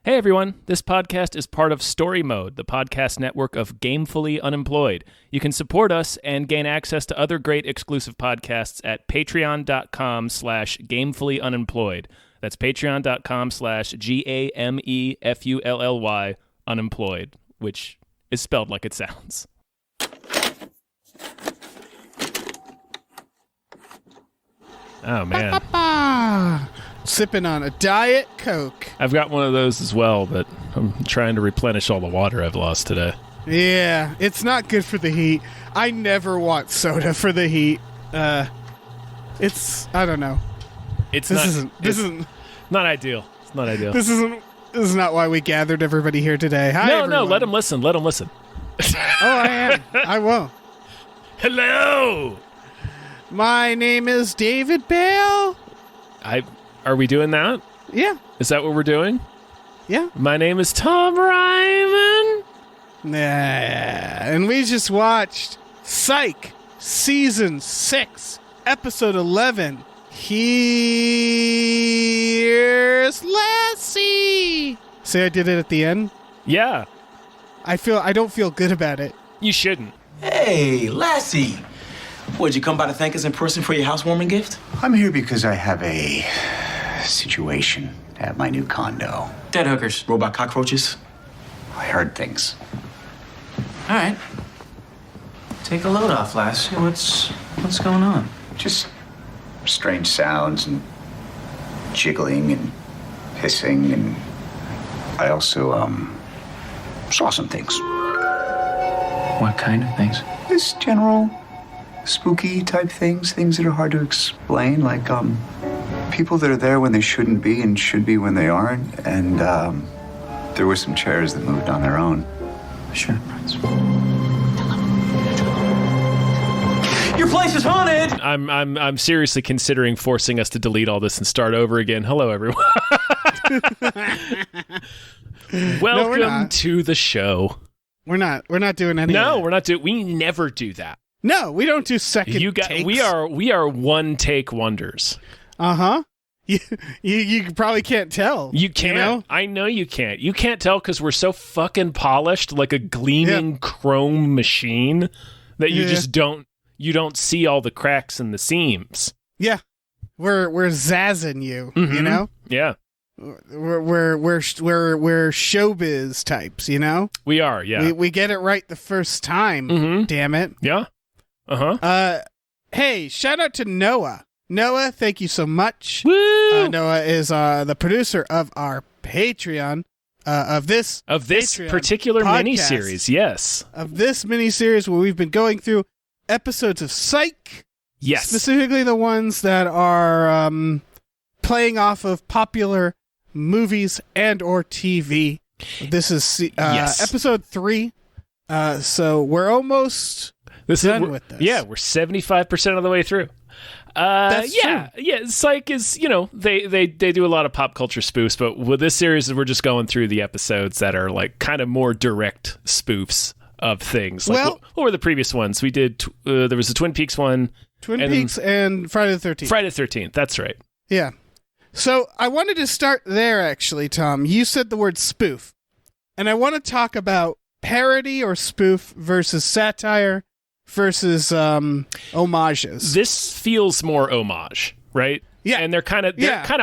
Hey everyone, this podcast is part of Story Mode, the podcast network of Gamefully Unemployed. You can support us and gain access to other great exclusive podcasts at patreon.com/gamefullyunemployed. That's patreon.com/GAMEFULLY unemployed, which is spelled like it sounds. Oh, man. Sipping on a Diet Coke. I've got one of those as well, but I'm trying to replenish all the water I've lost today. Yeah, it's not good for the heat. I never want soda for the heat. It's, I don't know. This not isn't ideal. It's not ideal. This is not why we gathered everybody here today. Hi, No, everyone. let them listen. Oh, I am. I won't. Hello. My name is David Bale. Are we doing that? Yeah. Is that what we're doing? Yeah. My name is Tom Ryman. Nah. And we just watched Psych, Season 6, Episode 11. Here's Lassie. See, I did it at the end? Yeah. I don't feel good about it. You shouldn't. Hey, Lassie. Would you come by to thank us in person for your housewarming gift? I'm here because I have a situation at my new condo. Dead hookers, robot cockroaches. I heard things. All right. Take a load off, Lassie. What's going on? Just strange sounds and jiggling and hissing, and I also saw some things. What kind of things? Just general spooky type things that are hard to explain, like people that are there when they shouldn't be and should be when they aren't, and there were some chairs that moved on their own. Sure. Your place is haunted. I'm seriously considering forcing us to delete all this and start over again. Hello, everyone. Welcome to the show. We're not doing any. No, of that. we're not doing. We never do that. No, we don't do second takes. We are one take wonders. Uh-huh. You probably can't tell. You can't. You know? I know you can't. You can't tell because we're so fucking polished, like a gleaming chrome machine, that you just don't see all the cracks and the seams. Yeah. We're zazzing you, Mm-hmm. you know? Yeah. We're showbiz types, you know? We are, yeah. We get it right the first time, Mhm. damn it. Yeah. Uh-huh. Hey, shout out to Noah. Noah, thank you so much. Woo! Noah is the producer of our Patreon, of this Patreon particular podcast, mini-series, yes. of this mini-series where we've been going through episodes of Psych. Yes. Specifically the ones that are playing off of popular movies and or TV. This is episode 3. So we're almost done with this. Yeah, we're 75% of the way through. That's true. Yeah, Psych is, they do a lot of pop culture spoofs, but with this series, we're just going through the episodes that are like kind of more direct spoofs of things. Like, Well, what were the previous ones? We did, there was a Twin Peaks one. Twin Peaks and Friday the 13th. Friday the 13th, that's right. Yeah. So I wanted to start there, actually, Tom. You said the word spoof. And I want to talk about parody or spoof versus satire versus homages. This feels more homage, right? Yeah. And they're kind of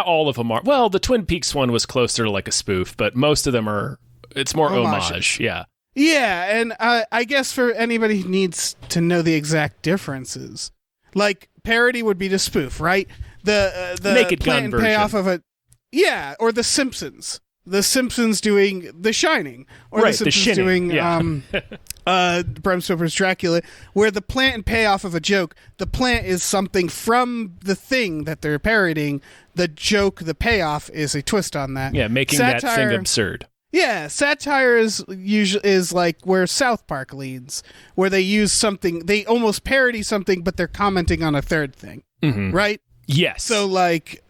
all of them are. Well, the Twin Peaks one was closer to like a spoof, but most of them it's more Homages. homage. Yeah. Yeah, and I guess for anybody who needs to know the exact differences, like parody would be the spoof, right? The Naked plan Gun and version. payoff of a or The Simpsons. The Simpsons doing The Shining, or Right, The The Simpsons Shining, doing Bram Stoker's Dracula, where the plant and payoff of a joke, the plant is something from the thing that they're parodying. The joke, the payoff, is a twist on that. Yeah, making that thing absurd. Yeah, satire is like where South Park leads, where they use something, they almost parody something, but they're commenting on a third thing, right? Yes. So like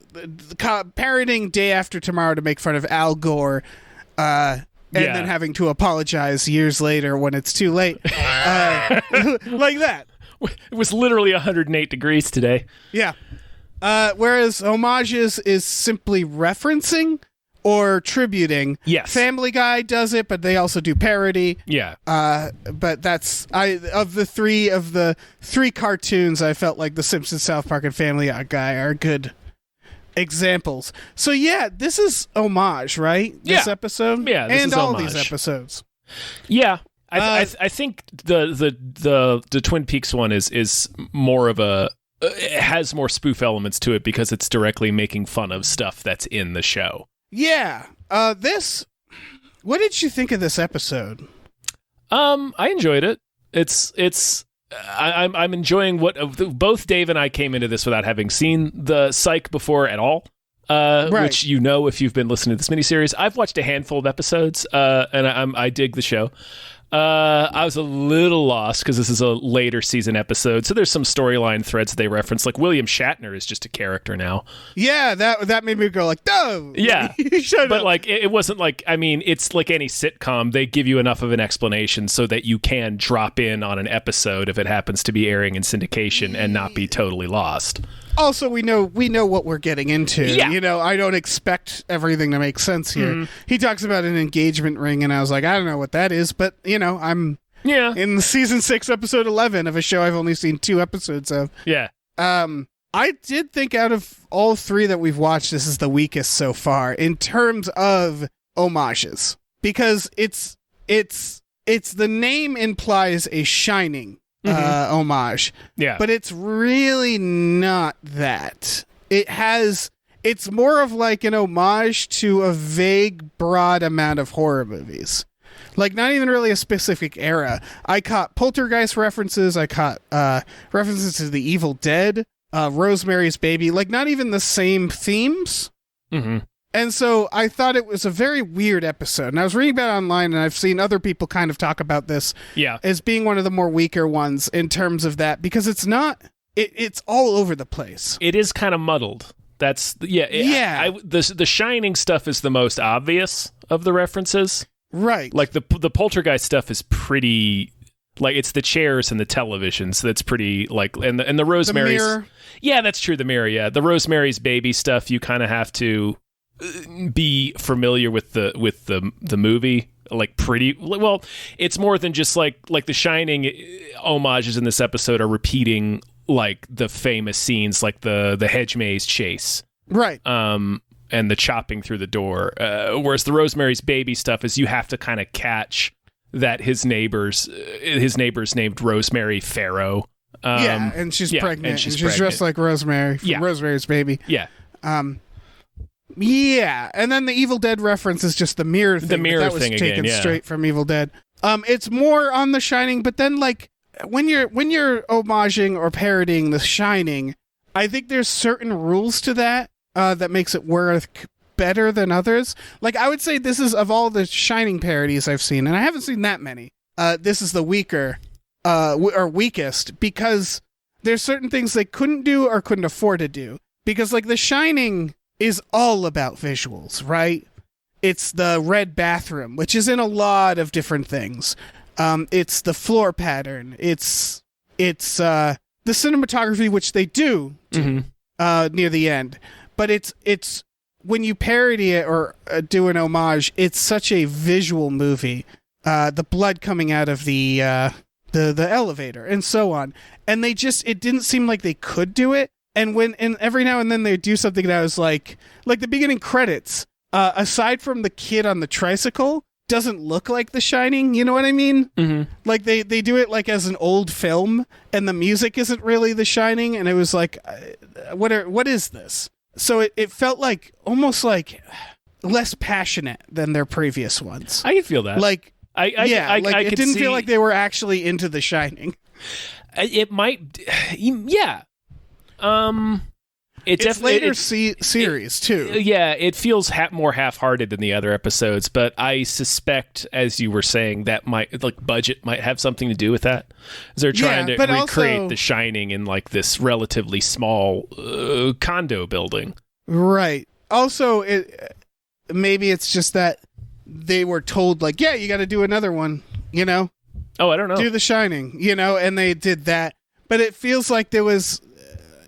parodying Day After Tomorrow to make fun of Al Gore, and then having to apologize years later when it's too late, like that. It was literally 108 degrees today. Yeah. Whereas homages is simply referencing or tributing. Yes. Family Guy does it, but they also do parody. Yeah. But that's of the three cartoons, I felt like The Simpsons, South Park, and Family Guy are good examples. So yeah, this is homage, right? This episode? Yeah, this and is all homage. these episodes. Yeah. I think the Twin Peaks one is more of a it has more spoof elements to it because it's directly making fun of stuff that's in the show. Yeah. What did you think of this episode? I enjoyed it. I'm enjoying both Dave and I came into this without having seen the Psych before at all. Right. Which if you've been listening to this miniseries. I've watched a handful of episodes, and I dig the show. I was a little lost because this is a later season episode, so there's some storyline threads they reference. Like William Shatner is just a character now. Yeah, that made me go like, no. Yeah, Shut but up. like it wasn't like it's like any sitcom. They give you enough of an explanation so that you can drop in on an episode if it happens to be airing in syndication and not be totally lost. Also, we know what we're getting into. Yeah. I don't expect everything to make sense here. Mm-hmm. He talks about an engagement ring, and I was like, I don't know what that is, but I'm in season 6, episode 11 of a show I've only seen 2 episodes of. Yeah. I did think out of all 3 that we've watched, this is the weakest so far in terms of homages, because it's the name implies a Shining homage. Yeah. But it's really not that. It's more of like an homage to a vague, broad amount of horror movies. Like, not even really a specific era. I caught Poltergeist references. I caught references to The Evil Dead, Rosemary's Baby. Like, not even the same themes. Mm-hmm. And so I thought it was a very weird episode. And I was reading about it online, and I've seen other people kind of talk about this as being one of the more weaker ones in terms of that, because it's not, it's all over the place. It is kind of muddled. That's, the Shining stuff is the most obvious of the references. Right. Like the Poltergeist stuff is pretty, like it's the chairs and the televisions that's pretty, like, and the Rosemary's. The mirror. Yeah, that's true. The mirror, yeah. The Rosemary's Baby stuff, you kind of have to be familiar with the movie, like pretty well. It's more than just like the Shining homages in this episode are repeating like the famous scenes, like the hedge maze chase, right? And the chopping through the door. Whereas the Rosemary's Baby stuff is you have to kind of catch that his neighbor's named Rosemary Farrow. And she's pregnant. And she's pregnant. dressed like Rosemary from Rosemary's Baby. Yeah. Yeah, and then the Evil Dead reference is just the mirror thing. The mirror that was thing taken again, straight from Evil Dead. It's more on The Shining, but then like when you're homaging or parodying The Shining, I think there's certain rules to that that makes it work better than others. Like I would say this is, of all the Shining parodies I've seen, and I haven't seen that many, this is the weaker or weakest, because there's certain things they couldn't do or couldn't afford to do. Because like The Shining is all about visuals, right? It's the red bathroom, which is in a lot of different things. It's the floor pattern. It's the cinematography, which they do near the end. But it's when you parody it or do an homage, it's such a visual movie. The blood coming out of the elevator and so on. And it didn't seem like they could do it. And every now and then they do something that was like the beginning credits, aside from the kid on the tricycle, doesn't look like The Shining. You know what I mean? Mm-hmm. Like they do it like as an old film, and the music isn't really The Shining. And it was like, what is this? So it felt like almost like less passionate than their previous ones. I can feel that. Like, it didn't feel like they were actually into The Shining. It might, yeah. It's later series too. Yeah, it feels more half-hearted than the other episodes, but I suspect, as you were saying, that budget might have something to do with that. As they're trying to recreate The Shining in like this relatively small condo building. Right. Also, maybe it's just that they were told like, yeah, you got to do another one, you know? Oh, I don't know. Do The Shining, you know, and they did that. But it feels like there was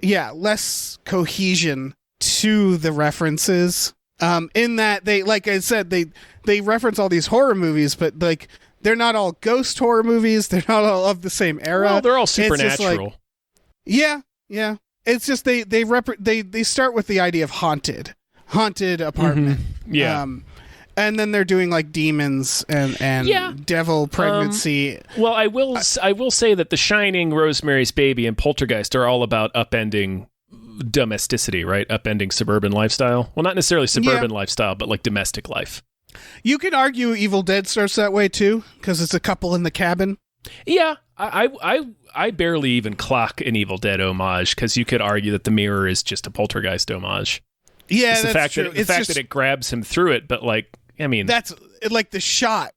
less cohesion to the references. In that they, like I said, they reference all these horror movies, but like they're not all ghost horror movies. They're not all of the same era. Well, they're all supernatural. Yeah. It's just they start with the idea of haunted apartment. Yeah. And then they're doing like demons and devil pregnancy. Well, I will say that The Shining, Rosemary's Baby, and Poltergeist are all about upending domesticity, right? Upending suburban lifestyle. Well, not necessarily suburban lifestyle, but like domestic life. You could argue Evil Dead starts that way too, because it's a couple in the cabin. Yeah, I barely even clock an Evil Dead homage, because you could argue that the mirror is just a Poltergeist homage. Yeah, it's that's true. The fact that it grabs him through it, but like, I mean, that's like the shot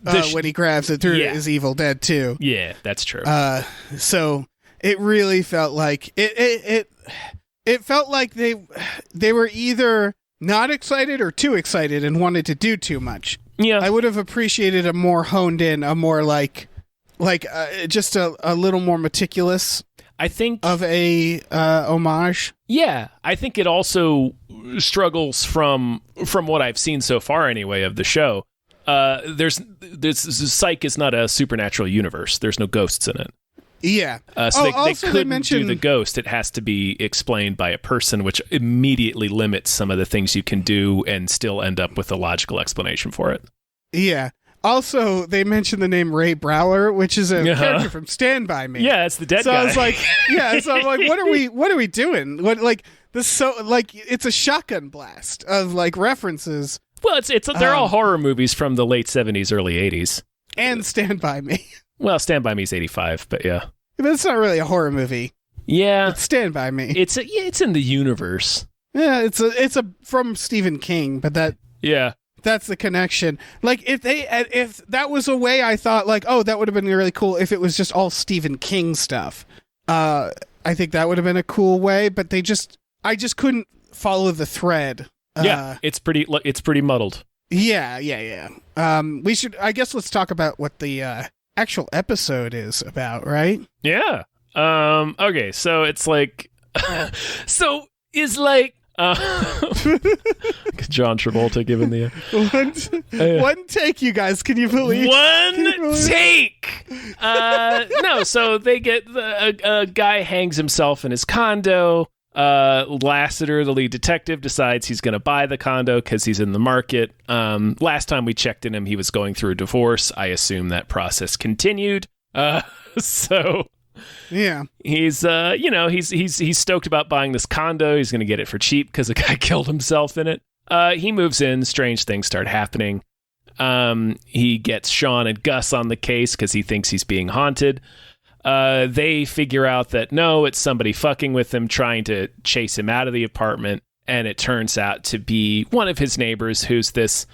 when he grabs it through is Evil Dead too. Yeah, that's true. So it really felt like it felt like they were either not excited or too excited and wanted to do too much. Yeah, I would have appreciated a more honed in, a more like just a little more meticulous. I think of a homage. Yeah, I think it also struggles from what I've seen so far anyway of the show. There's Psych is not a supernatural universe. There's no ghosts in it. Yeah. So they couldn't do the ghost. It has to be explained by a person, which immediately limits some of the things you can do and still end up with a logical explanation for it. Yeah. Also, they mentioned the name Ray Brower, which is a character from Stand By Me. Yeah, it's the dead guy. I was like, so I'm like, what are we doing? What, like this? So like, it's a shotgun blast of like references. Well, they're all horror movies from the late 70s, early 80s. And Stand By Me. Well, Stand By Me's 85, but yeah. But it's not really a horror movie. Yeah, it's Stand By Me. It's in the universe. Yeah, it's a from Stephen King, but that's the connection. Like if that was a way, I thought like, oh, that would have been really cool if it was just all Stephen King stuff. I think that would have been a cool way, but I just couldn't follow the thread. It's pretty muddled. Yeah. I guess let's talk about what the actual episode is about, right? Yeah. Okay, so it's like John Travolta giving the one take, you guys. Can you believe take? No, so they get a guy hangs himself in his condo. Lassiter, the lead detective, decides he's going to buy the condo because he's in the market. Last time we checked in him, he was going through a divorce. I assume that process continued. So yeah, he's he's stoked about buying this condo. He's going to get it for cheap because a guy killed himself in it. He moves in. Strange things start happening. He gets Sean and Gus on the case because he thinks he's being haunted. They figure out that no, it's somebody fucking with him, trying to chase him out of the apartment. And it turns out to be one of his neighbors, who's this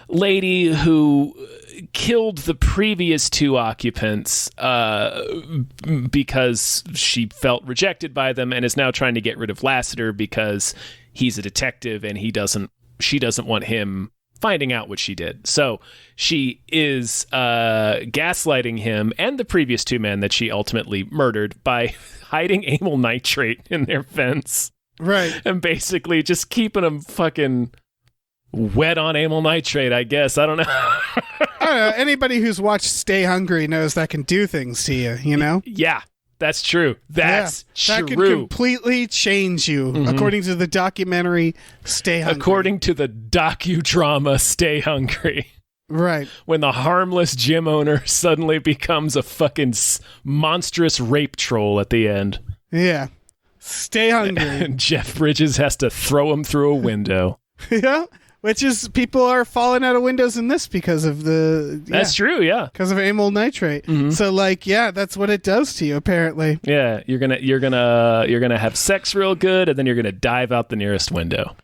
lady who killed the previous two occupants because she felt rejected by them, and is now trying to get rid of Lassiter because he's a detective and she doesn't want him finding out what she did. So she is gaslighting him and the previous two men that she ultimately murdered by hiding amyl nitrate in their fence. Right. And basically just keeping them fucking wet on amyl nitrate, I guess. I don't know. I don't know. Anybody who's watched Stay Hungry knows that can do things to you, you know? Yeah, that's true. That can completely change you, according to the documentary Stay Hungry. According to the docudrama Stay Hungry. Right. When the harmless gym owner suddenly becomes a fucking monstrous rape troll at the end. Yeah. Stay Hungry. And Jeff Bridges has to throw him through a window. Yeah. Which is, people are falling out of windows in this because of the... That's true, yeah. Because of amyl nitrate. Mm-hmm. So, like, yeah, that's what it does to you, apparently. Yeah, you're gonna have sex real good, and then you're gonna dive out the nearest window.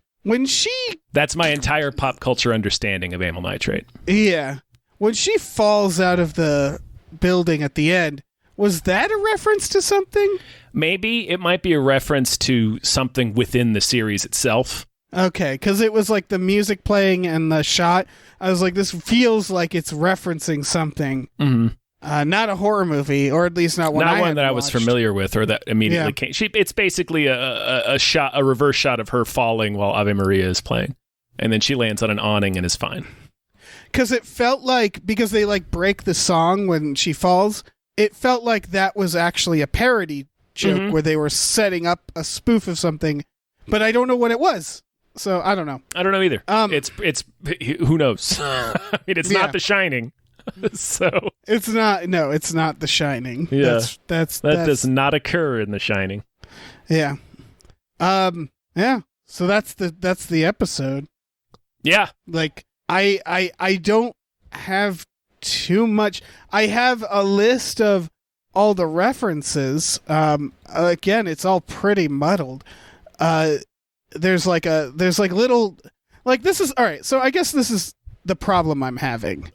That's my entire pop culture understanding of amyl nitrate. Yeah. When she falls out of the building at the end, was that a reference to something? Maybe. It might be a reference to something within the series itself. Okay, because it was like the music playing and the shot. I was like, this feels like it's referencing something. Mm-hmm. Not a horror movie, or at least not one. Not one that I was familiar with, or that immediately came. It's basically a reverse shot of her falling while Ave Maria is playing. And then she lands on an awning and is fine. Because it felt like, because they like break the song when she falls, it felt like that was actually a parody joke where they were setting up a spoof of something, but I don't know what it was. So I don't know. I don't know either. It's who knows? I mean, it's not The Shining. So it's not. No, it's not The Shining. Yeah, that does not occur in The Shining. Yeah. Yeah. So that's the episode. Yeah. Like I don't have too much. I have a list of all the references. Again, it's all pretty muddled. There's little, like, this is all right. So I guess this is the problem I'm having.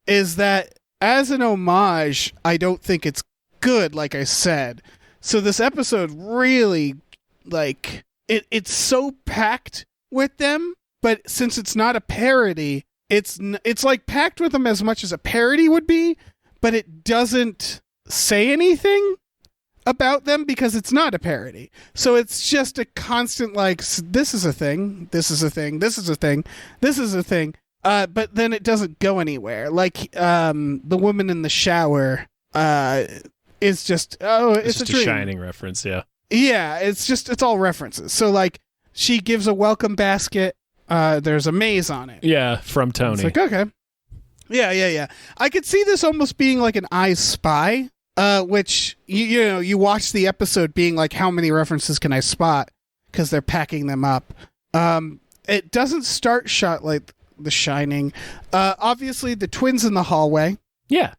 Is that as an homage, I don't think it's good, like I said. So this episode really, like, it's so packed with them, but since it's not a parody, it's like packed with them as much as a parody would be, but it doesn't say anything about them because it's not a parody. So it's just a constant, like, this is a thing, this is a thing, this is a thing, this is a thing. But then it doesn't go anywhere. Like, the woman in the shower is just, it's just a dream. Shining reference, yeah. Yeah, it's all references. So, like, she gives a welcome basket. There's a maze on it. Yeah, from Tony. It's like, okay. Yeah. I could see this almost being like an I Spy, which, you watch the episode being like, how many references can I spot? Because they're packing them up. It doesn't start shot like The Shining. Obviously, the twins in the hallway. Yeah.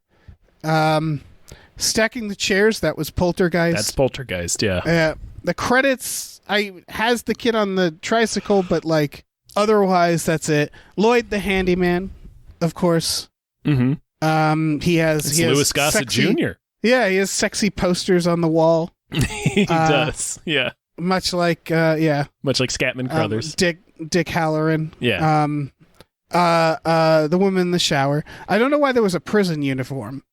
Stacking the chairs, that was Poltergeist. That's Poltergeist, yeah. The credits, has the kid on the tricycle, but, like, otherwise, that's it. Lloyd the handyman, of course. Mm-hmm. He has Louis Gossett Jr. Yeah, he has sexy posters on the wall. He does, yeah. Much like, Much like Scatman Crothers. Dick Halloran. Yeah. The woman in the shower. I don't know why there was a prison uniform.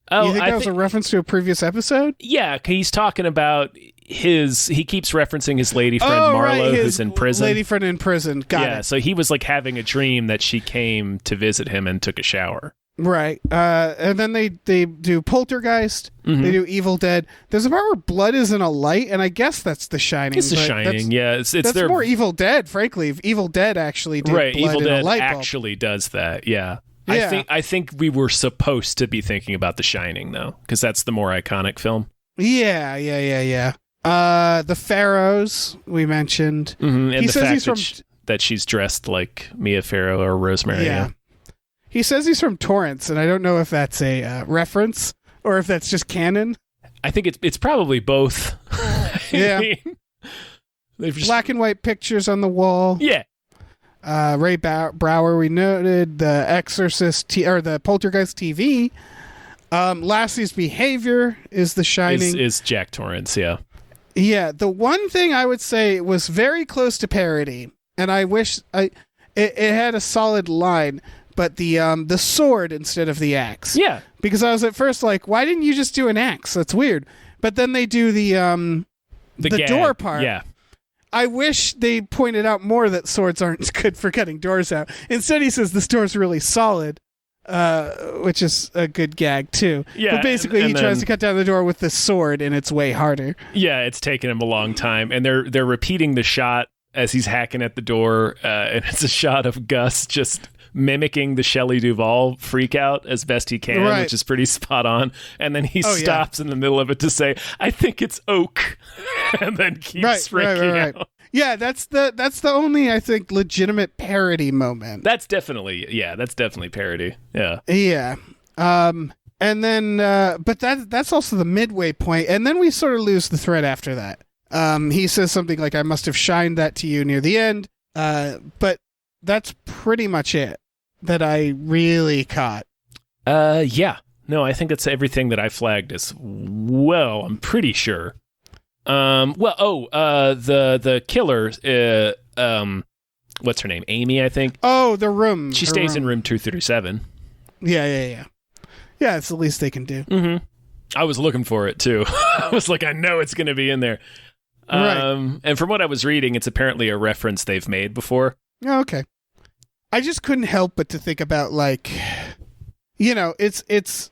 Oh, you think that was a reference to a previous episode? Yeah, he's talking about he keeps referencing his lady friend Marlo, who's in prison. Lady friend in prison. Got it. Yeah, so he was like having a dream that she came to visit him and took a shower. Right. And then they do Poltergeist. They do Evil Dead. There's a part where blood is in a light, and I guess that's The Shining. It's The Shining, yeah. It's that's their... more Evil Dead, frankly. If Evil Dead actually did blood Evil in Dead a light bulb. actually does that, yeah. Yeah. I think we were supposed to be thinking about The Shining, though, because that's the more iconic film. Yeah. The Pharaohs, we mentioned. Mm-hmm. And the fact that she's dressed like Mia Farrow or Rosemary. Yeah. He says he's from Torrance, and I don't know if that's a reference or if that's just canon. I think it's probably both. Yeah. They've just... Black and white pictures on the wall. Yeah. Ray Brower, we noted. The Exorcist, or the Poltergeist TV. Lassie's behavior is The Shining. Is Jack Torrance, yeah. Yeah, the one thing I would say was very close to parody, and I wish it had a solid line, but the sword instead of the axe. Yeah. Because I was at first like, why didn't you just do an axe? That's weird. But then they do the door part. Yeah. I wish they pointed out more that swords aren't good for cutting doors out. Instead, he says this door's really solid, which is a good gag, too. Yeah, but basically, he tries to cut down the door with the sword, and it's way harder. Yeah, it's taken him a long time. And they're repeating the shot as he's hacking at the door, and it's a shot of Gus just mimicking the Shelley Duvall freak out as best he can, right, which is pretty spot on. And then he stops in the middle of it to say, I think it's oak, and then keeps freaking out. Yeah, that's the only, I think, legitimate parody moment. That's definitely parody. Yeah. Yeah. And then, but that's also the midway point, and then we sort of lose the thread after that. He says something like, I must have shined that to you near the end, but that's pretty much it that I really caught. Yeah. No, I think that's everything that I flagged as well, I'm pretty sure. The killer, what's her name? Amy, I think. Oh, the room. She stays in room 237. Yeah. Yeah, it's the least they can do. Mm-hmm. I was looking for it, too. I was like, I know it's going to be in there. Right. And from what I was reading, it's apparently a reference they've made before. Oh, okay. I just couldn't help but to think about, like, you know, it's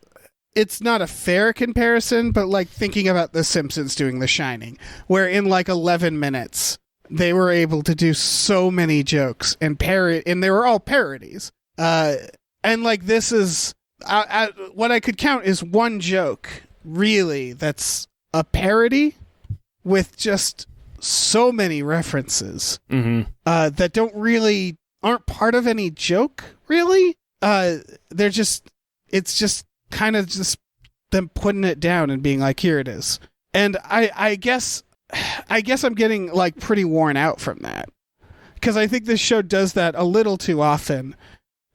not a fair comparison, but like thinking about The Simpsons doing The Shining, where in like 11 minutes they were able to do so many jokes and they were all parodies. And like this is what I could count is one joke really that's a parody with just so many references that aren't part of any joke really. It's just kind of just them putting it down and being like, here it is. And I guess I'm getting like pretty worn out from that, because I think this show does that a little too often,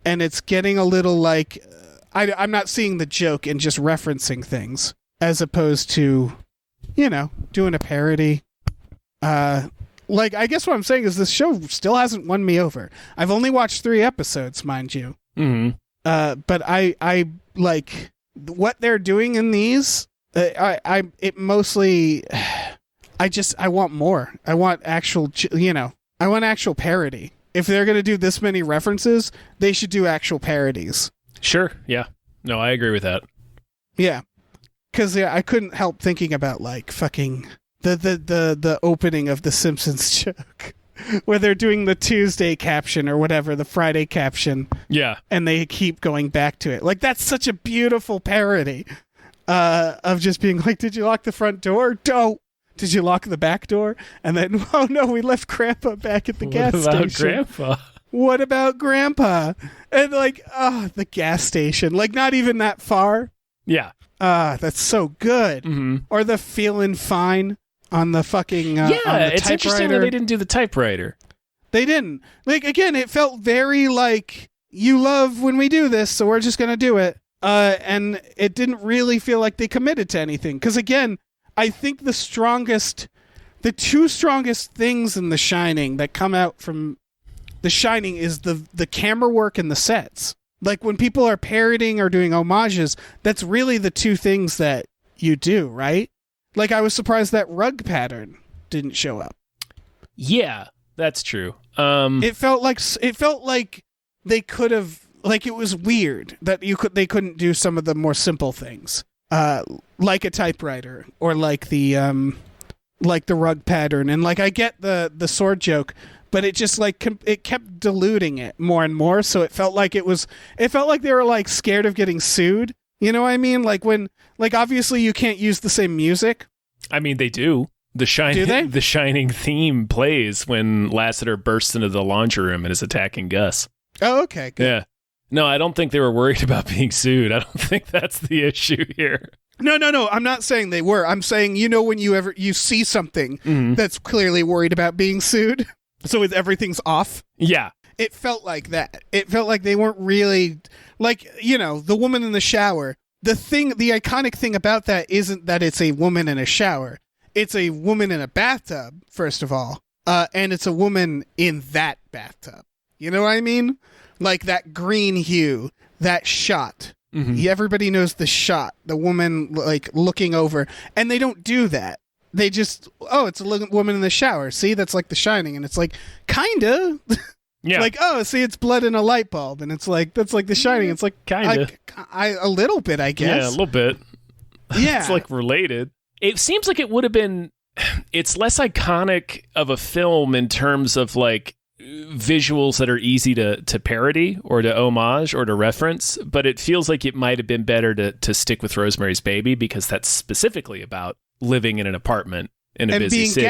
and it's getting a little like I'm not seeing the joke in just referencing things as opposed to, you know, doing a parody. Like, I guess what I'm saying is this show still hasn't won me over. I've only watched 3 episodes, mind you. But I like what they're doing in these. I want more. I want actual, you know, I want actual parody. If they're going to do this many references, they should do actual parodies. Sure. Yeah. No, I agree with that. Yeah. Cause I couldn't help thinking about like fucking the opening of the Simpsons joke, where they're doing the Tuesday caption or whatever, the Friday caption. Yeah. And they keep going back to it. Like, that's such a beautiful parody of just being like, did you lock the front door? Don't. Did you lock the back door? And then, oh no, we left Grandpa back at the gas station. What about Grandpa? What about Grandpa? And like, the gas station. Like, not even that far. Yeah. That's so good. Or the feeling fine on the fucking on the it's interesting that they didn't do the typewriter. They didn't. Like, again, it felt very like, you love when we do this, so we're just gonna do it. And it didn't really feel like they committed to anything. Because again, I think the two strongest things in The Shining that come out from The Shining is the camera work and the sets. Like, when people are parodying or doing homages, that's really the two things that you do, right? Like, I was surprised that rug pattern didn't show up. Yeah, that's true. It felt like they could have, like, it was weird that they couldn't do some of the more simple things, like a typewriter or like the rug pattern. And like, I get the sword joke, but it just like it kept diluting it more and more. So it felt like they were like scared of getting sued. You know what I mean? Like, when, like, obviously you can't use the same music. I mean, they do. The Shining theme plays when Lassiter bursts into the laundry room and is attacking Gus. Oh, okay. Good. Yeah. No, I don't think they were worried about being sued. I don't think that's the issue here. No. I'm not saying they were. I'm saying, you know, when you see something that's clearly worried about being sued, so everything's off. Yeah. It felt like that. It felt like they weren't really, like, you know, the woman in the shower. The iconic thing about that isn't that it's a woman in a shower. It's a woman in a bathtub, first of all. And it's a woman in that bathtub. You know what I mean? Like that green hue, that shot. Everybody knows the shot. The woman, like, looking over. And they don't do that. They just, it's a woman in the shower. See, that's like The Shining. And it's like, kinda. Yeah. Like, see, it's blood in a light bulb. And it's like, that's like The Shining. It's like, kinda. A little bit, I guess. Yeah, a little bit. Yeah. It's like related. It seems like it would have been, it's less iconic of a film in terms of like visuals that are easy to parody or to homage or to reference, but it feels like it might have been better to stick with Rosemary's Baby, because that's specifically about living in an apartment in a busy city.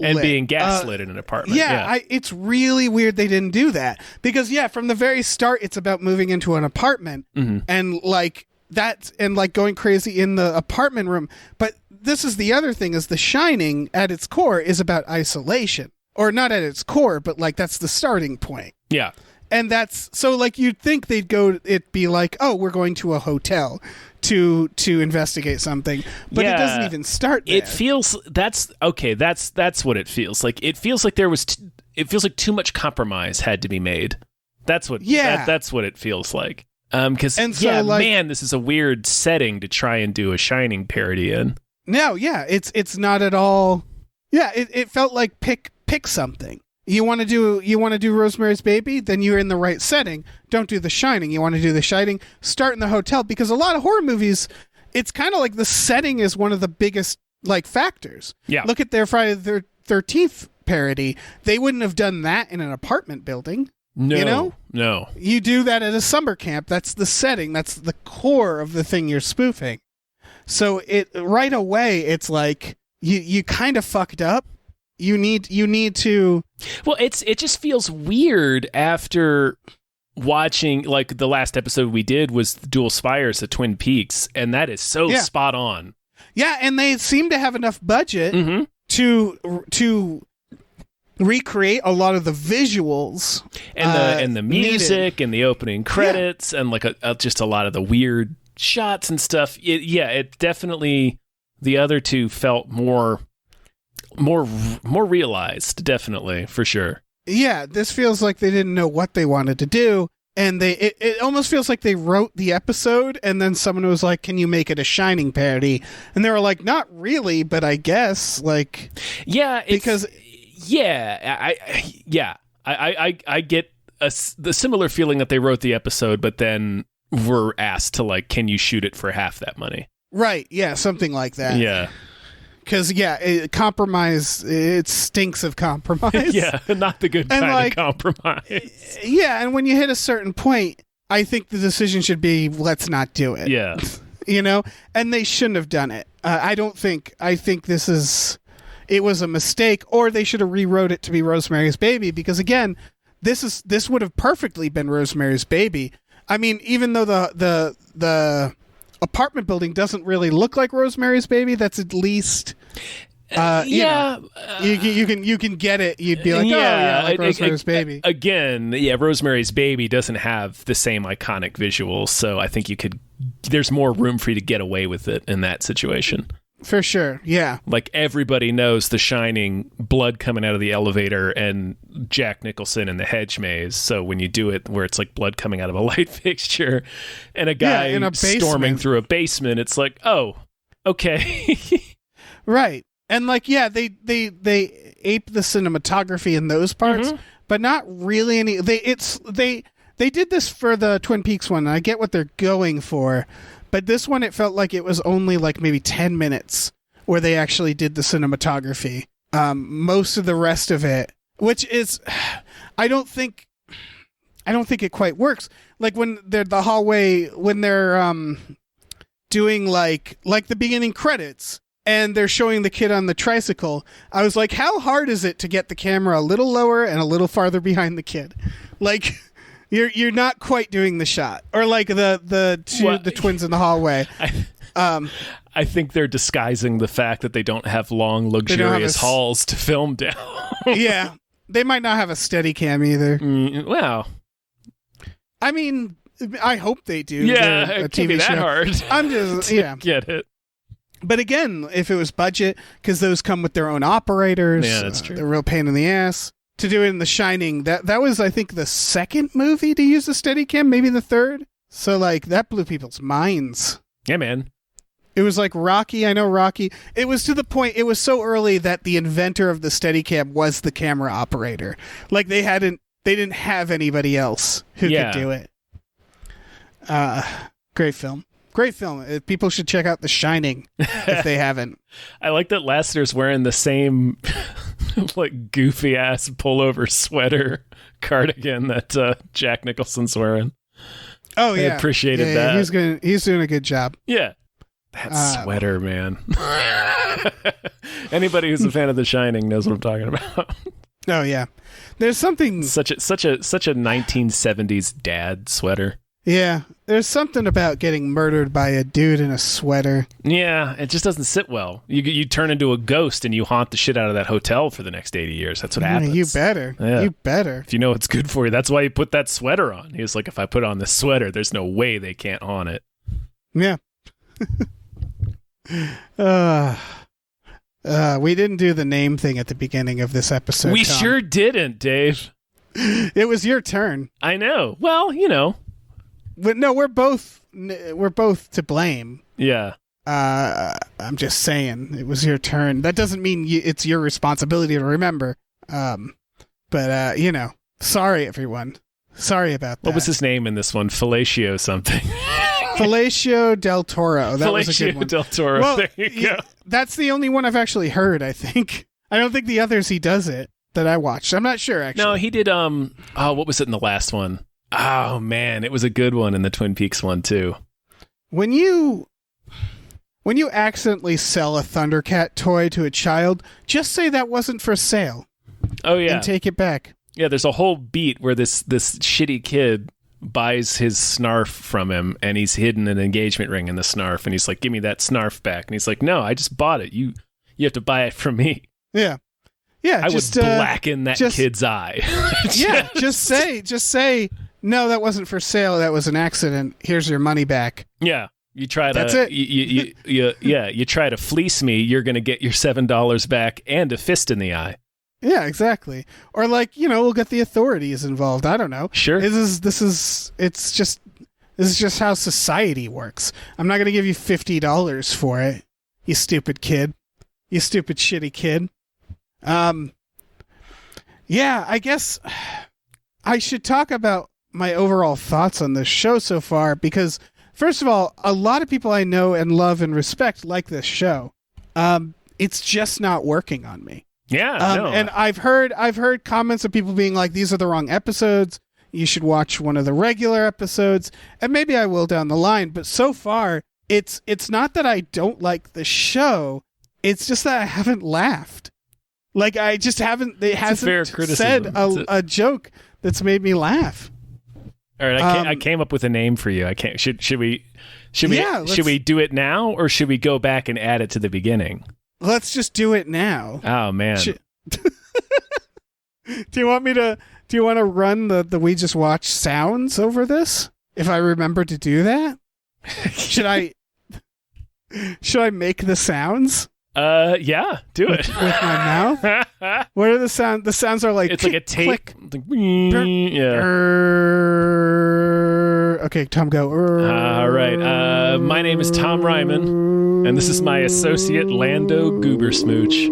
And being gaslit in an apartment. Yeah. It's really weird they didn't do that. Because, from the very start, it's about moving into an apartment and like that, and like going crazy in the apartment room. But this is the other thing, is The Shining at its core is about isolation. Or not at its core, but like that's the starting point. Yeah. And that's, so like you'd think it'd be like, we're going to a hotel to investigate something, but it doesn't even start there. It feels, that's what it feels like. It feels like it feels like too much compromise had to be made. That's what that's what it feels like. Because this is a weird setting to try and do a Shining parody in. No, it's not at all. Yeah, it felt like pick something. You want to do Rosemary's Baby? Then you're in the right setting. Don't do The Shining. You want to do The Shining? Start in the hotel, because a lot of horror movies, it's kind of like the setting is one of the biggest like factors. Yeah. Look at their Friday the 13th parody. They wouldn't have done that in an apartment building. No, you know? No. You do that at a summer camp. That's the setting. That's the core of the thing you're spoofing. So it right away, it's like you kind of fucked up. You need to. Well, it just feels weird after watching, like, the last episode we did was Dual Spires at Twin Peaks, and that is so spot on. Yeah, and they seem to have enough budget to recreate a lot of the visuals and the music and the opening credits and like just a lot of the weird shots and stuff. It definitely, the other two felt more realized, definitely, for sure. Yeah, this feels like they didn't know what they wanted to do, and it almost feels like they wrote the episode and then someone was like, "Can you make it a Shining parody?" And they were like, "Not really, but I guess." Like, yeah, because I get the similar feeling that they wrote the episode, but then were asked to, like, "Can you shoot it for half that money?" Right? Yeah, something like that. Yeah. Because, compromise, it stinks of compromise. Yeah, not the good kind of compromise. Yeah, and when you hit a certain point, I think the decision should be, let's not do it. Yeah. You know? And they shouldn't have done it. I think it was a mistake, or they should have rewrote it to be Rosemary's Baby, because, again, this would have perfectly been Rosemary's Baby. I mean, even though the apartment building doesn't really look like Rosemary's Baby, that's at least you can get it. You'd be like, like Rosemary's Baby. Again, Rosemary's Baby doesn't have the same iconic visuals, so I think there's more room for you to get away with it in that situation. For sure, yeah. Like, everybody knows The Shining, blood coming out of the elevator, and Jack Nicholson in the hedge maze. So when you do it where it's like blood coming out of a light fixture and a guy in a storming through a basement, it's like, oh, okay. Right. And like, they ape the cinematography in those parts, but not really any. They did this for the Twin Peaks one, and I get what they're going for. But this one, it felt like it was only like maybe 10 minutes where they actually did the cinematography. Most of the rest of it, which is, I don't think it quite works. Like when they're the hallway, when they're doing like the beginning credits and they're showing the kid on the tricycle, I was like, how hard is it to get the camera a little lower and a little farther behind the kid? Like, You're not quite doing the shot, or like the twins in the hallway. I think they're disguising the fact that they don't have long, luxurious halls to film down. Yeah, they might not have a Steadicam either. Well, I mean, I hope they do. Yeah, a it can't be that hard. I'm just get it. But again, if it was budget, because those come with their own operators, that's true. They're a real pain in the ass. To do it in The Shining, that was, I think, the second movie to use the Steadicam, maybe the third. So, like, that blew people's minds. Yeah, man. It was like Rocky. I know Rocky. It was to the point, it was so early that the inventor of the Steadicam was the camera operator. Like, they didn't have anybody else who could do it. Great film. Great film. People should check out The Shining if they haven't. I like that Lasseter's wearing the same like goofy ass pullover sweater cardigan that Jack Nicholson's wearing. Oh yeah, I appreciated that. He's doing a good job. Yeah, that sweater, man. Anybody who's a fan of The Shining knows what I'm talking about. Oh yeah, there's something such a 1970s dad sweater. Yeah, there's something about getting murdered by a dude in a sweater. Yeah, it just doesn't sit well. You turn into a ghost and you haunt the shit out of that hotel for the next 80 years. That's what happens. You better. Yeah. You better. If you know what's good for you. That's why you put that sweater on. He was like, if I put on this sweater, there's no way they can't haunt it. Yeah. We didn't do the name thing at the beginning of this episode. We Tom. Sure didn't, Dave. It was your turn. I know. Well, you know. No, we're both to blame. Yeah. I'm just saying it was your turn. That doesn't mean it's your responsibility to remember. But sorry everyone. Sorry about that. What was his name in this one? Fellatio something. Fellatio del Toro. That was a good one. Del Toro. Well, there you go. That's the only one I've actually heard, I think. I don't think the others he does it that I watched. I'm not sure, actually. No, he did, what was it in the last one? Oh, man, it was a good one in the Twin Peaks one, too. When you accidentally sell a Thundercat toy to a child, just say that wasn't for sale. Oh, yeah. And take it back. Yeah, there's a whole beat where this shitty kid buys his snarf from him, and he's hidden an engagement ring in the snarf, and he's like, give me that snarf back. And he's like, no, I just bought it. You have to buy it from me. Yeah. Yeah. I would blacken that kid's eye. Yeah, just say, no, that wasn't for sale. That was an accident. Here's your money back. Yeah. You try to That's it. You try to fleece me, you're going to get your $7 back and a fist in the eye. Yeah, exactly. Or we'll get the authorities involved. I don't know. Sure. This is just how society works. I'm not going to give you $50 for it, you stupid kid. You stupid shitty kid. Yeah, I guess I should talk about my overall thoughts on this show so far because first of all, a lot of people I know and love and respect like this show. It's just not working on me. Yeah, no. And I've heard comments of people being like, these are the wrong episodes. You should watch one of the regular episodes. And maybe I will down the line. But so far, it's not that I don't like the show. It's just that I haven't laughed. Like, I just haven't, they hasn't said a joke that's made me laugh. All right, I came up with a name for you. I can't. Should we do it now, or should we go back and add it to the beginning? Let's just do it now. Oh man! Do you want to run the we just watched sounds over this? If I remember to do that, should I make the sounds? Yeah, do it with my mouth. What are the sounds? The sounds are like it's like a tape. Click. Yeah. Okay, Tom, go. All right. My name is Tom Ryman, and this is my associate Lando Goobersmooch.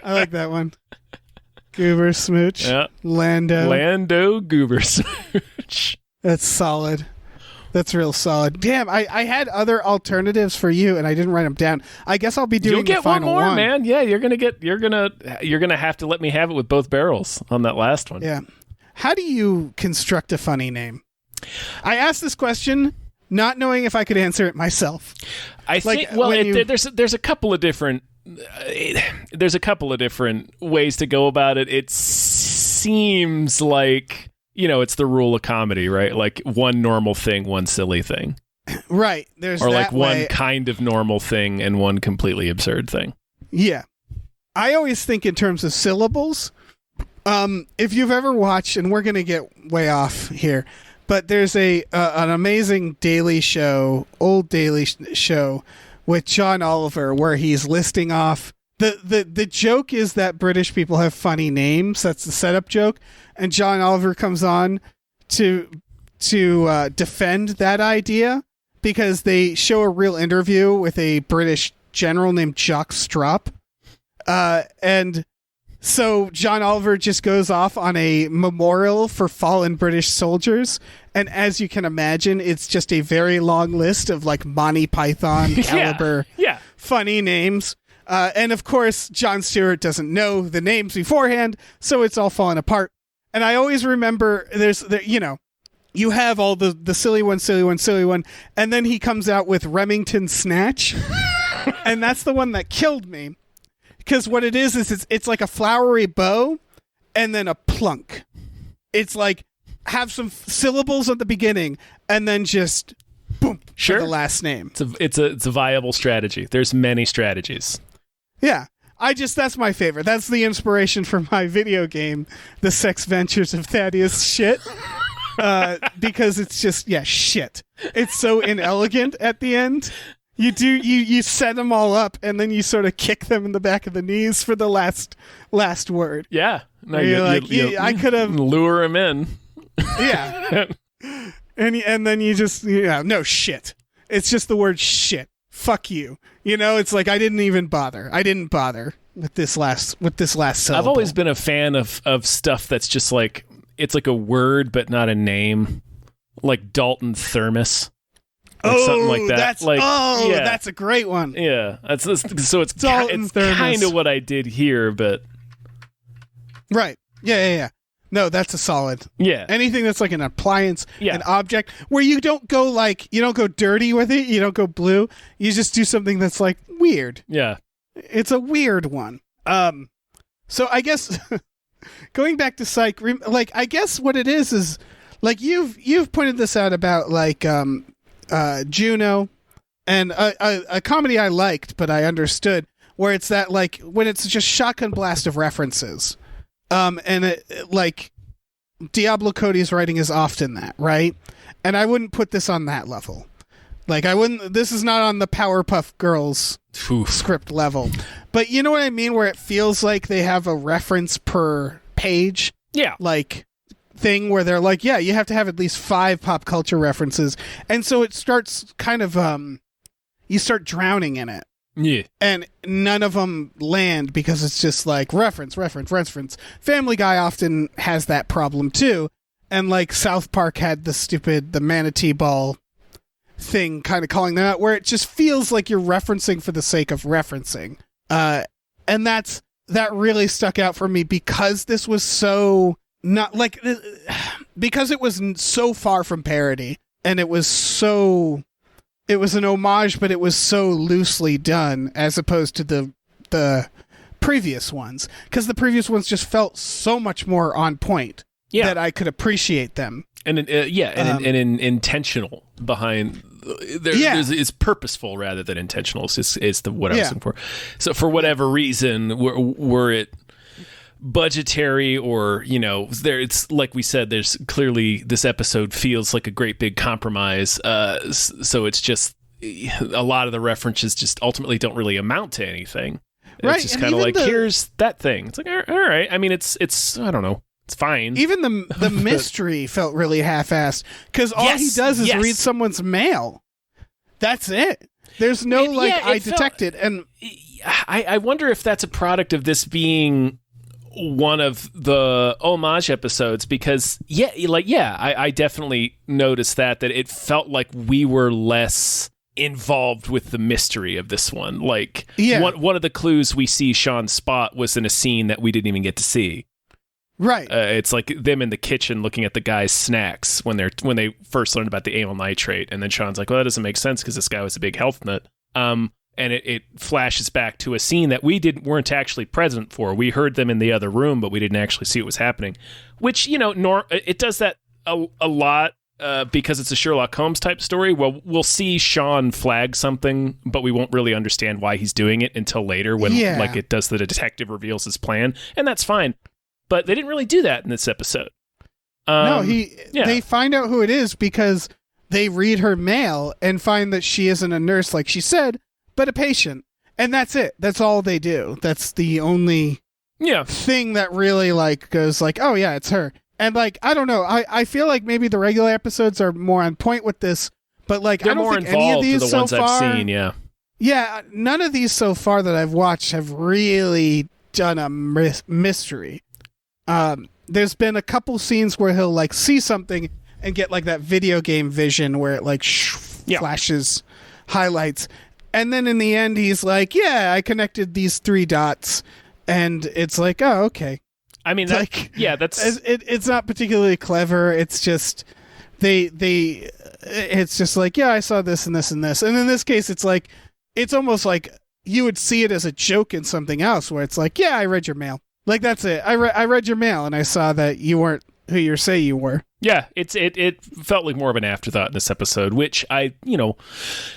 I like that one. Goobersmooch. Yeah. Lando Goobersmooch. That's solid. That's real solid. Damn, I had other alternatives for you, and I didn't write them down. I guess I'll be doing You'll get the final one more, man. Yeah, you're gonna have to let me have it with both barrels on that last one. Yeah. How do you construct a funny name? I asked this question not knowing if I could answer it myself. I think there's a couple of different ways to go about it. It seems like it's the rule of comedy, right? Like one normal thing, one silly thing. Right. There's or that like one way. kind of normal thing and one completely absurd thing. Yeah. I always think in terms of syllables. If you've ever watched, and we're going to get way off here, but there's an amazing old daily show with John Oliver where he's listing off the joke is that British people have funny names. That's the setup joke. And John Oliver comes on to defend that idea because they show a real interview with a British general named Jock Strop. And so John Oliver just goes off on a memorial for fallen British soldiers. And as you can imagine, it's just a very long list of like Monty Python caliber funny names. And of course, Jon Stewart doesn't know the names beforehand, so it's all falling apart. And I always remember you have all the silly one, and then he comes out with Remington Snatch. And that's the one that killed me. Because what it is it's like a flowery bow and then a plunk. It's like have some syllables at the beginning and then just boom for the last name. It's a viable strategy. There's many strategies. Yeah. That's my favorite. That's the inspiration for my video game, The Sex Ventures of Thaddeus Shit. Because it's just shit. It's so inelegant at the end. You set them all up and then you sort of kick them in the back of the knees for the last word. Yeah. No, I could have lure him in. Yeah. and then you just no shit. It's just the word shit fuck you. You know, it's like I didn't even bother. I didn't bother with this last syllable. I've always been a fan of stuff that's just like, it's like a word but not a name, like Dalton Thermos. Like something like that. That's a great one. Yeah, so it's Dalton Thermos. Kind of what I did here, but right. Yeah. No, that's a solid. Yeah. Anything that's like an appliance, an object, where you don't go dirty with it, you don't go blue, you just do something that's like weird. Yeah. It's a weird one. So I guess going back to Psych, like I guess what it is like you've pointed this out about like Juno and a comedy I liked but I understood, where it's that like when it's just shotgun blast of references. And it, like Diablo Cody's writing is often that, right? And I wouldn't put this on that level. Like this is not on the Powerpuff Girls script level. But you know what I mean? Where it feels like they have a reference per page. Yeah. Like thing where they're like, yeah, you have to have at least 5 pop culture references. And so it starts kind of, you start drowning in it. Yeah. And none of them land because it's just like reference. Family Guy often has that problem too. And like South Park had the manatee ball thing kind of calling them out, where it just feels like you're referencing for the sake of referencing. And that really stuck out for me because this was so not like, because it was so far from parody and it was an homage, but it was so loosely done as opposed to the previous ones, because the previous ones just felt so much more on point that I could appreciate them. And intentional behind. It's purposeful rather than intentional. Is the what I was looking for. So for whatever reason, were it budgetary or it's like we said, there's clearly this episode feels like a great big compromise, so it's just a lot of the references just ultimately don't really amount to anything. Right. It's just kind of like here's that thing. It's like all right, I mean it's I don't know, it's fine. Even the mystery felt really half-assed because all he does is read someone's mail. That's it. There's no I detected. And I wonder if that's a product of this being one of the homage episodes, because I definitely noticed that it felt like we were less involved with the mystery of this one. Like one of the clues we see Sean spot was in a scene that we didn't even get to see. Right. It's like them in the kitchen looking at the guy's snacks when they first learned about the amyl nitrate, and then Sean's like, well, that doesn't make sense because this guy was a big health nut. And it flashes back to a scene that we weren't actually present for. We heard them in the other room, but we didn't actually see what was happening. Which, it does that a lot because it's a Sherlock Holmes type story. Well, we'll see Sean flag something, but we won't really understand why he's doing it until later when it does, the detective reveals his plan, and that's fine. But they didn't really do that in this episode. They find out who it is because they read her mail and find that she isn't a nurse like she said, but a patient. And that's it. That's all they do. That's the only thing that really like goes like, oh yeah, it's her. And like, I don't know. I feel like maybe the regular episodes are more on point with this, but like they're I don't more think any of these the so ones far. I've seen, Yeah, none of these so far that I've watched have really done a mystery. There's been a couple scenes where he'll like see something and get like that video game vision where it like flashes highlights. And then in the end, he's like, yeah, I connected these 3 dots. And it's like, oh, okay. I mean, it's not particularly clever. It's just, it's just like, yeah, I saw this and this and this. And in this case, it's like, it's almost like you would see it as a joke in something else where it's like, yeah, I read your mail. Like, that's it. I read your mail and I saw that you weren't who you say you were. Yeah, it felt like more of an afterthought in this episode, which I,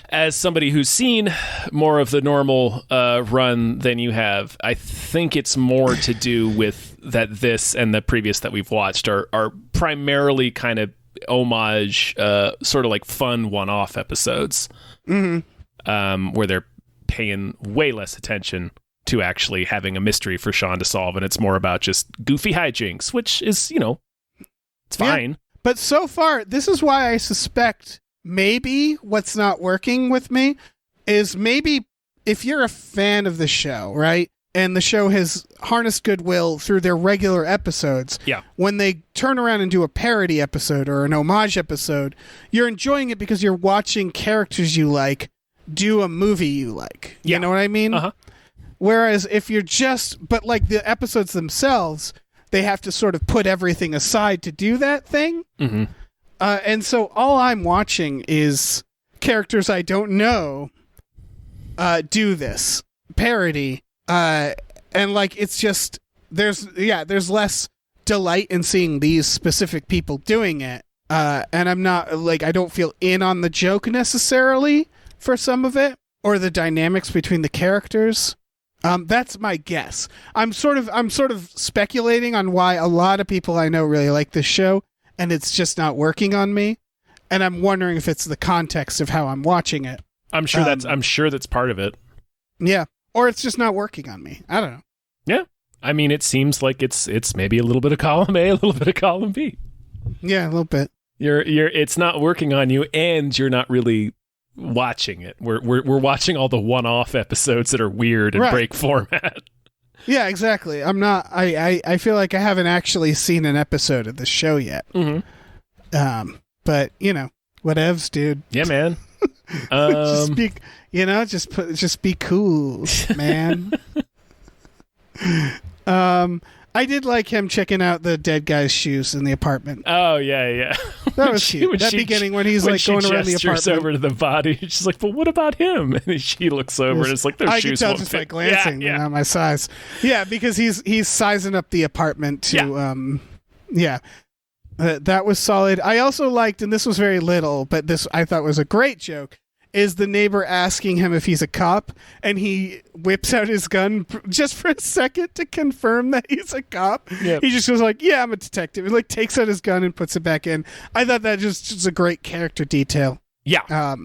as somebody who's seen more of the normal run than you have, I think it's more to do with that this and the previous that we've watched are primarily kind of homage, sort of like fun one-off episodes, where they're paying way less attention to actually having a mystery for Sean to solve, and it's more about just goofy hijinks, which is, it's fine. Yeah, but so far, this is why I suspect maybe what's not working with me is maybe if you're a fan of the show, right? And the show has harnessed goodwill through their regular episodes. Yeah. When they turn around and do a parody episode or an homage episode, you're enjoying it because you're watching characters you like do a movie you like. You know what I mean? Uh-huh. Whereas if you're but like the episodes themselves, they have to sort of put everything aside to do that thing. Mm-hmm. And so all I'm watching is characters I don't know do this parody. And like it's just there's less delight in seeing these specific people doing it. And I'm not like I don't feel in on the joke necessarily for some of it or the dynamics between the characters. That's my guess. I'm sort of speculating on why a lot of people I know really like this show and it's just not working on me. And I'm wondering if it's the context of how I'm watching it. I'm sure that's part of it. Yeah. Or it's just not working on me. I don't know. Yeah. I mean, it seems like it's maybe a little bit of column A, a little bit of column B. Yeah, a little bit. It's not working on you and you're not really watching it. We're watching all the one-off episodes that are weird and break format. Yeah, exactly. I'm not I feel like I haven't actually seen an episode of the show yet. Mm-hmm. But you know, whatevs, dude. Yeah, man. Just be cool, man. I did like him checking out the dead guy's shoes in the apartment. Oh yeah. That was cute. That beginning when he's like going around the apartment over to the body. She's like, "Well, what about him?" And she looks over and it's like their shoes I won't can tell just fit. by glancing at my size. Yeah, because he's sizing up the apartment to that was solid. I also liked, and this was very little, but this I thought was a great joke, is the neighbor asking him if he's a cop, and he whips out his gun just for a second to confirm that he's a cop. Yep. He just goes like, "Yeah, I'm a detective." He like takes out his gun and puts it back in. I thought that just a great character detail. Yeah. A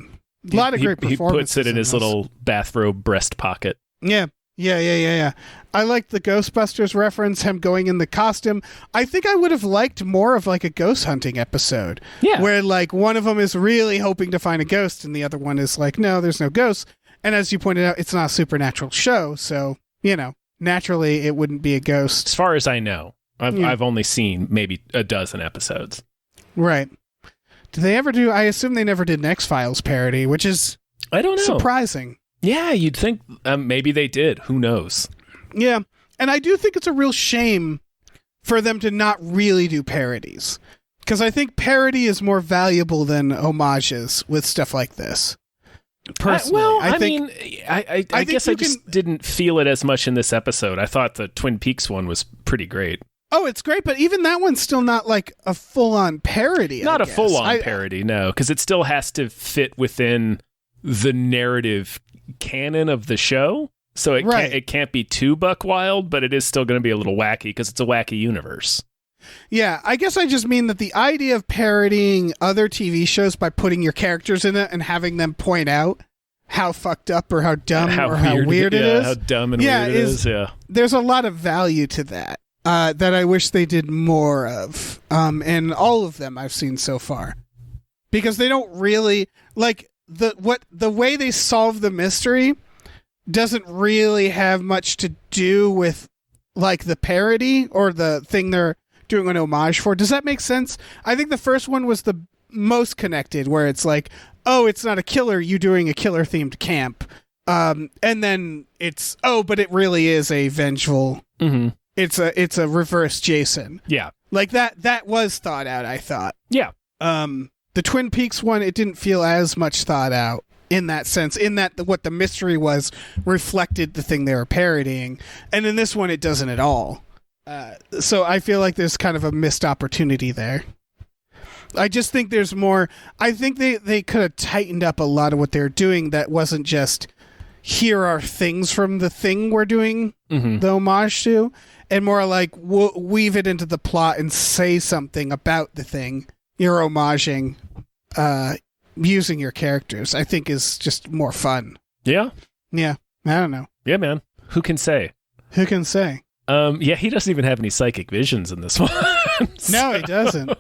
lot of great performances. He puts it in his little bathrobe breast pocket. Yeah. I liked the Ghostbusters reference, him going in the costume. I think I would have liked more of like a ghost hunting episode. Yeah. Where like one of them is really hoping to find a ghost and the other one is like, no, there's no ghosts. And as you pointed out, it's not a supernatural show. So, you know, naturally it wouldn't be a ghost. As far as I know, I've only seen maybe a dozen episodes. Right. Did they ever I assume they never did an X-Files parody, which is I don't know. Surprising. Yeah, you'd think maybe they did. Who knows? Yeah, and I do think it's a real shame for them to not really do parodies. Because I think parody is more valuable than homages with stuff like this. Personally. I guess I just didn't feel it as much in this episode. I thought the Twin Peaks one was pretty great. Oh, it's great, but even that one's still not like a full-on parody, Not a full-on parody, no, because it still has to fit within the narrative canon of the show, so it can't be too buck wild, but it is still going to be a little wacky because it's a wacky universe. Yeah, I guess I just mean that the idea of parodying other TV shows by putting your characters in it and having them point out how fucked up or how dumb or how weird it is. How dumb and weird it is. Yeah, there's a lot of value to that that I wish they did more of, and all of them I've seen so far, because they don't really like. The way they solve the mystery doesn't really have much to do with like the parody or the thing they're doing an homage for. Does that make sense? I think the first one was the most connected, where it's like, oh, it's not a killer, you doing a killer themed camp. And then it's, oh, but it really is a vengeful. Mm-hmm. It's a reverse Jason. Yeah. Like that was thought out, I thought. Yeah. The Twin Peaks one, it didn't feel as much thought out in that sense, in that what the mystery was reflected the thing they were parodying. And in this one, it doesn't at all. So I feel like there's kind of a missed opportunity there. I just think there's more. I think they could have tightened up a lot of what they're doing that wasn't just, here are things from the thing we're doing the homage to, and more like weave it into the plot and say something about the thing you're homaging, using your characters, I think is just more fun. Yeah. Yeah. I don't know. Yeah, man. Who can say? Who can say? Yeah, he doesn't even have any psychic visions in this one. No, he doesn't.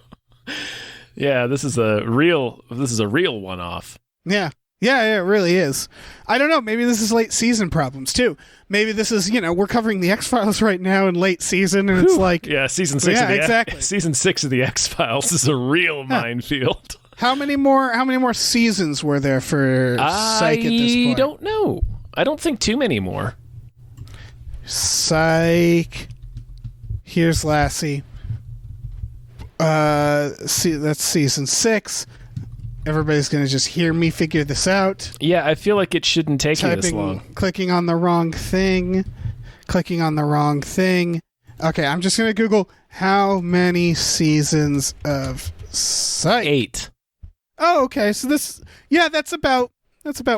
Yeah, this is a real one-off. Yeah. Yeah, it really is. I don't know. Maybe this is late season problems too. Maybe this is, we're covering the X-Files right now in late season, and it's like, yeah, season 6. Yeah, of the exactly. Season 6 of the X-Files is a real minefield. How many more seasons were there for Psych at this point? I don't know. I don't think too many more. Psych. Here's Lassie. That's season 6. Everybody's going to just hear me figure this out. Yeah, I feel like it shouldn't take you this long. Clicking on the wrong thing. Okay, I'm just going to Google how many seasons of Psych. 8. Oh, okay. So that's about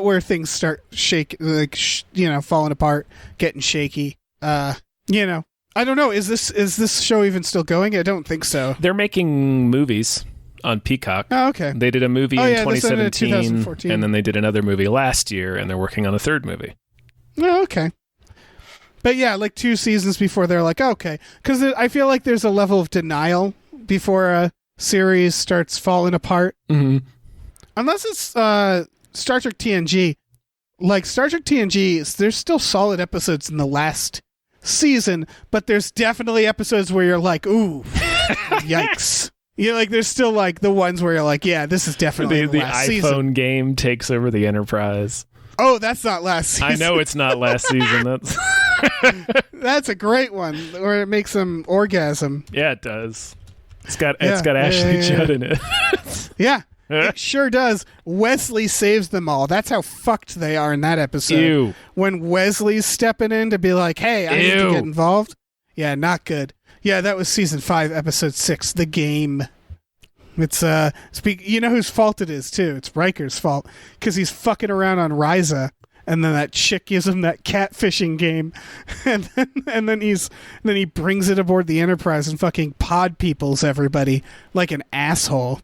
where things start falling apart, getting shaky. I don't know. Is this show even still going? I don't think so. They're making movies on Peacock. Oh, okay. They did a movie in 2017, 2014. and then they did another movie last year, and they're working on a third movie. Oh, okay. But yeah, like 2 seasons before they're like, okay. Because I feel like there's a level of denial before a series starts falling apart. Mm-hmm. Unless it's Star Trek TNG. Like Star Trek TNG, there's still solid episodes in the last season, but there's definitely episodes where you're like, ooh, yikes. There's still like the ones where you're like, yeah, this is definitely the last iPhone season. game takes over the Enterprise. Oh, that's not last season. I know it's not last season. That's a great one where it makes them orgasm. Yeah, it does. It's got Ashley Judd in it. Yeah. It sure does. Wesley saves them all. That's how fucked they are in that episode. Ew. When Wesley's stepping in to be like, hey, I need to get involved. Yeah, not good. Yeah, that was season 5, episode 6, The Game. It's you know whose fault it is too. It's Riker's fault because he's fucking around on Ryza, and then that chick gives him that catfishing game, and then he brings it aboard the Enterprise and fucking pod peoples everybody like an asshole.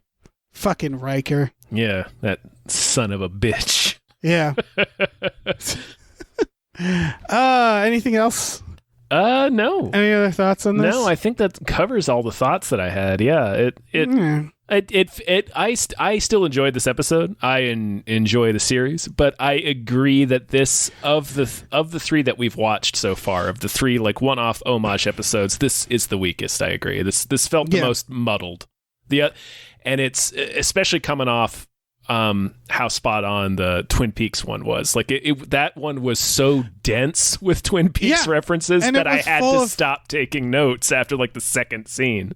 Fucking Riker. Yeah, that son of a bitch. Yeah. Anything else? No. Any other thoughts on this? No, I think that covers all the thoughts that I had. Yeah, I still enjoyed this episode. I enjoy the series, but I agree that this of the 3 that we've watched so far, of the 3 like one-off homage episodes, this is the weakest. I agree. This felt the most muddled. And it's especially coming off how spot on the Twin Peaks one was. Like that one was so dense with Twin Peaks references that I had to stop taking notes after like the second scene.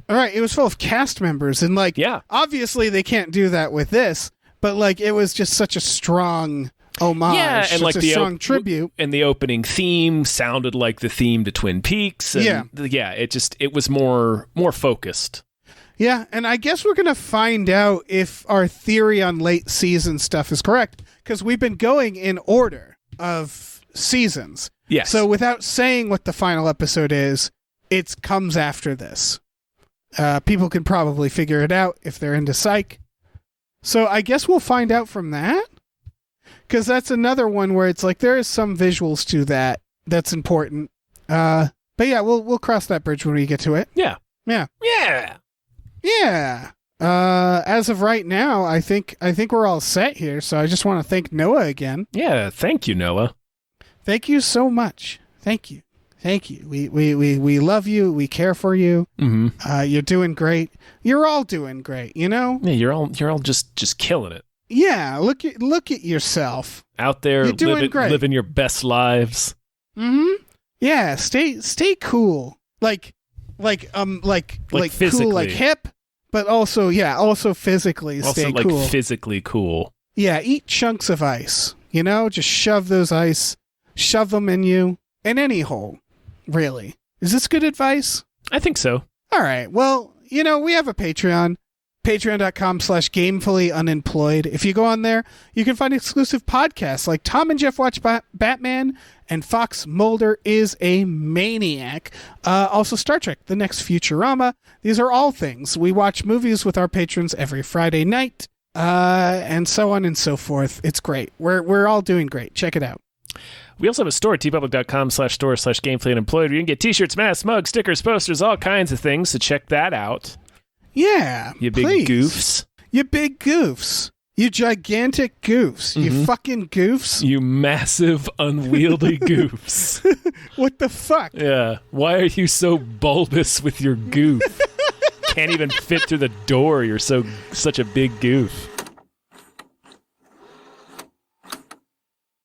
All right, it was full of cast members, and like, obviously they can't do that with this, but like it was just such a strong homage, and like a strong tribute. And the opening theme sounded like the theme to Twin Peaks. And it was more focused. Yeah, and I guess we're going to find out if our theory on late season stuff is correct, because we've been going in order of seasons. Yes. So without saying what the final episode is, it comes after this. People can probably figure it out if they're into Psych. So I guess we'll find out from that, because that's another one where it's like there is some visuals to that that's important. But yeah, we'll cross that bridge when we get to it. Yeah. Yeah. Yeah. Yeah. As of right now, I think we're all set here. So I just want to thank Noah again. Yeah, thank you, Noah. Thank you so much. Thank you. We love you. We care for you. Mm-hmm. You're doing great. You're all doing great. You know. Yeah, you're all just killing it. Yeah. Look at yourself out there. You're doing great. Living your best lives. Mm-hmm. Yeah. Stay cool. Like physically. Cool, like hip. But also physically stay also, cool. Like physically cool. Yeah, eat chunks of ice. Just shove those ice, shove them in you, in any hole. Really. Is this good advice? I think so. All right. Well, we have a Patreon. Patreon.com/gamefullyunemployed. If you go on there, you can find exclusive podcasts like Tom and Jeff Watch Batman and Fox Mulder is a Maniac. Also Star Trek, The Next Futurama. These are all things. We watch movies with our patrons every Friday night, and so on and so forth. It's great. We're all doing great. Check it out. We also have a store, tpublic.com/store/gamefullyunemployed, where you can get t-shirts, masks, mugs, stickers, posters, all kinds of things. So check that out. Yeah, You big please. goofs. You big goofs. You gigantic goofs. You fucking goofs. You massive, unwieldy goofs. What the fuck? Yeah. Why are you so bulbous with your goof? Can't even fit through the door. You're such a big goof.